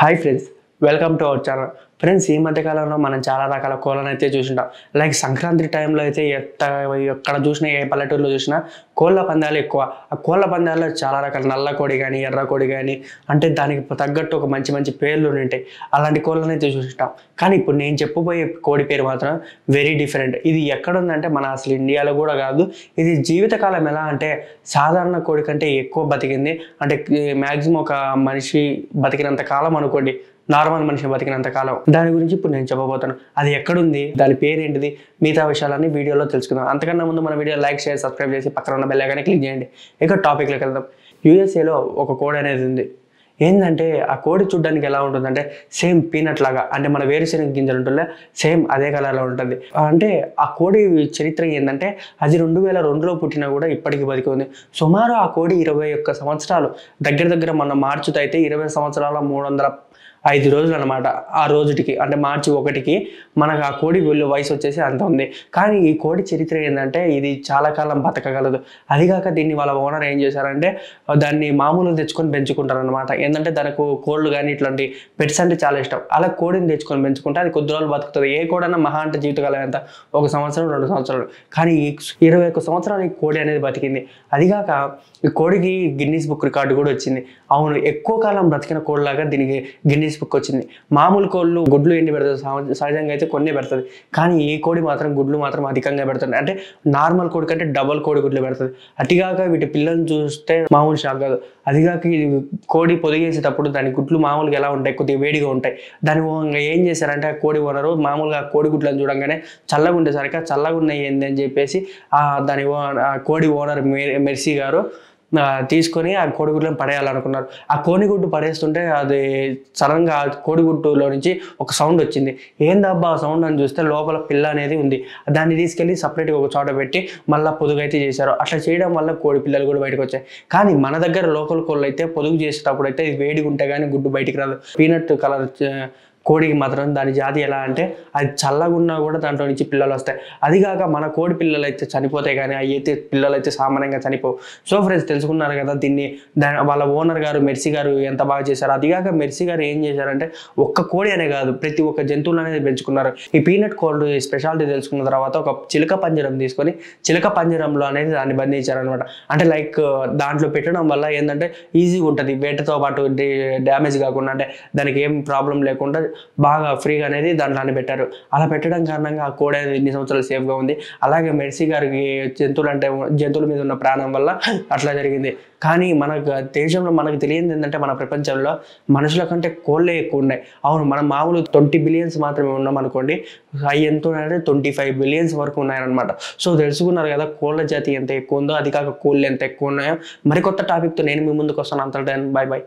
Hi friends, welcome to our channel. Friends, ఈ మధ్యకాలంలో మనం చాలా రకాల కోళ్ళను అయితే చూసింటాం. లైక్ సంక్రాంతి టైంలో అయితే ఎక్కడ చూసినా, ఏ పల్లెటూరులో చూసినా కోళ్ళ పందాలు ఎక్కువ. ఆ కోళ్ళ పందాల్లో చాలా రకాల నల్ల కోడి కానీ, ఎర్ర కోడి కానీ, అంటే దానికి తగ్గట్టు ఒక మంచి మంచి పేర్లు ఉంటాయి. అలాంటి కోళ్ళని అయితే చూసింటాం. కానీ ఇప్పుడు నేను చెప్పబోయే కోడి పేరు మాత్రం వెరీ డిఫరెంట్. ఇది ఎక్కడుందంటే మన అసలు ఇండియాలో కూడా కాదు. ఇది జీవితకాలం ఎలా అంటే సాధారణ కోడి కంటే ఎక్కువ బతికింది. అంటే మ్యాక్సిమం ఒక మనిషి బతికినంత కాలం అనుకోండి, నార్మల్ మనిషి బతికినంత కాలం. దాని గురించి ఇప్పుడు నేను చెప్పబోతాను. అది ఎక్కడుంది, దాని పేరేంటిది, మిగతా విషయాలన్నీ వీడియోలో తెలుసుకుందాం. అంతకన్నా ముందు మన వీడియో లైక్, షేర్, సబ్స్క్రైబ్ చేసి పక్కన ఉన్న బెల్ ఐకాన్ని క్లిక్ చేయండి. ఇక టాపిక్లోకి వెళ్దాం. యూఎస్ఏలో ఒక కోడి అనేది ఉంది. ఏంటంటే ఆ కోడి చూడడానికి ఎలా ఉంటుందంటే సేమ్ పీనట్ లాగా, అంటే మన వేరుశెనగ గింజలు ఉంటుందే సేమ్ అదే కలర్లో ఉంటుంది. అంటే ఆ కోడి చరిత్ర ఏంటంటే అది 2002లో పుట్టినా కూడా ఇప్పటికీ బతికి ఉంది. సుమారు ఆ కోడి 21 సంవత్సరాలు, దగ్గర మన మార్చితో అయితే 20 సంవత్సరాల 305 రోజులు అనమాట. ఆ రోజుటికి అంటే మార్చి 1కి మనకు ఆ కోడి వయసు వచ్చేసి అంత ఉంది. కానీ ఈ కోడి చరిత్ర ఏంటంటే ఇది చాలా కాలం బతకగలదు. అదిగాక దీన్ని వాళ్ళ ఓనర్ ఏం చేశారంటే దాన్ని మామూలుగా తెచ్చుకొని పెంచుకుంటారు అనమాట. ఏంటంటే దానికి కోళ్ళు కానీ ఇట్లాంటి పెట్స్ అంటే చాలా ఇష్టం. అలా కోడిని తెచ్చుకొని పెంచుకుంటే అది కొద్ది రోజులు బతుకుతుంది. ఏ కోడైనా మహా అంటే జీవితకాలం ఎంత, 1 సంవత్సరం 2 సంవత్సరాలు. కానీ 21 సంవత్సరాలు ఈ కోడి అనేది బతికింది. అదిగాక ఈ కోడికి గిన్నీస్ బుక్ రికార్డు కూడా వచ్చింది. అవును, ఎక్కువ కాలం బ్రతికిన కోళ్ళలాగా దీనికి గిన్నీస్ బుక్ వచ్చింది. మామూలు కోళ్ళు గుడ్లు ఎన్ని పెడుతుంది, సహజంగా అయితే కొన్ని పెడుతుంది. కానీ ఈ కోడి మాత్రం గుడ్లు మాత్రం అధికంగా పెడుతుంది. అంటే నార్మల్ కోడి కంటే డబల్ కోడి గుడ్లు పెడుతుంది. అతిగాక వీటి పిల్లల్ని చూస్తే మామూలు షాక్ కాదు. అదిగాక ఈ కోడి పొదిగేసేటప్పుడు దాని గుడ్లు మామూలుగా ఎలా ఉంటాయి, కొద్దిగా వేడిగా ఉంటాయి. దాని ఏం చేశారంటే ఆ కోడి ఓనరు మామూలుగా కోడి గుడ్లను చూడంగానే చల్లగా ఉండేసరికి చల్లగా ఉన్నాయి ఏంది అని చెప్పేసి దాని కోడి ఓనర్ మెర్సీ గారు తీసుకొని ఆ కోడిగుడ్లను పడేయాలనుకున్నారు. ఆ కోడిగుడ్డు పడేస్తుంటే అది సడన్గా ఆ కోడిగుడ్డులో నుంచి ఒక సౌండ్ వచ్చింది. ఏందబ్బా ఆ సౌండ్ అని చూస్తే లోపల పిల్ల అనేది ఉంది. దాన్ని తీసుకెళ్ళి సపరేట్గా ఒక చోట పెట్టి మళ్ళీ పొదుగు అయితే చేశారు. అట్లా చేయడం వల్ల కోడి పిల్లలు కూడా బయటకు వచ్చాయి. కానీ మన దగ్గర లోకల్ కోళ్ళు అయితే పొదుగు చేసేటప్పుడు అయితే ఇది వేడిగా ఉంటే కానీ గుడ్డు బయటికి రాదు. పీనట్ కలర్ కోడికి మాత్రం దాని జాతి ఎలా అంటే అది చల్లగా ఉన్నా కూడా దాంట్లో నుంచి పిల్లలు వస్తాయి. అదిగాక మన కోడి పిల్లలు అయితే చనిపోతాయి, కానీ అయితే పిల్లలు అయితే సామాన్యంగా చనిపోవు. సో ఫ్రెండ్స్, తెలుసుకున్నారు కదా దీన్ని వాళ్ళ ఓనర్ గారు మెర్సీ గారు ఎంత బాగా చేశారు. అదిగాక మెర్సీ గారు ఏం చేశారంటే ఒక్క కోడి అనే కాదు ప్రతి ఒక్క జంతువులు అనేది పెంచుకున్నారు. ఈ పీనట్ కోల్డ్ స్పెషాలిటీ తెలుసుకున్న తర్వాత ఒక చిలక పంజరం తీసుకొని చిలక పంజరంలో అనేది దాన్ని బంధించారనమాట. అంటే లైక్ దాంట్లో పెట్టడం వల్ల ఏంటంటే ఈజీగా ఉంటుంది, వేటతో పాటు డ్యామేజ్ కాకుండా, అంటే దానికి ఏం ప్రాబ్లం లేకుండా బాగా ఫ్రీగా అనేది దాంట్లో పెట్టారు. అలా పెట్టడం కారణంగా ఆ కోడి అనేది ఇన్ని సంవత్సరాలు సేఫ్గా ఉంది. అలాగే మెర్సీ గారికి జంతువుల మీద ఉన్న ప్రాణం వల్ల అట్లా జరిగింది. కానీ మన దేశంలో మనకు తెలియదు ఏంటంటే మన ప్రపంచంలో మనుషుల కంటే కోళ్ళే ఎక్కువ ఉన్నాయి. అవును, మనం మామూలు 20 బిలియన్స్ మాత్రమే ఉన్నాం అనుకోండి, అవి ఎంత ఉన్నాయంటే 25 బిలియన్స్ వరకు ఉన్నాయన్నమాట. సో తెలుసుకున్నారు కదా కోళ్ళ జాతి ఎంత ఎక్కువ ఉందో, అది కాక కోళ్ళు ఎంత ఎక్కువ ఉన్నాయో. మరికొత్త టాపిక్తో నేను మీ ముందుకు వస్తాను. అంతటా బాయ్ బాయ్.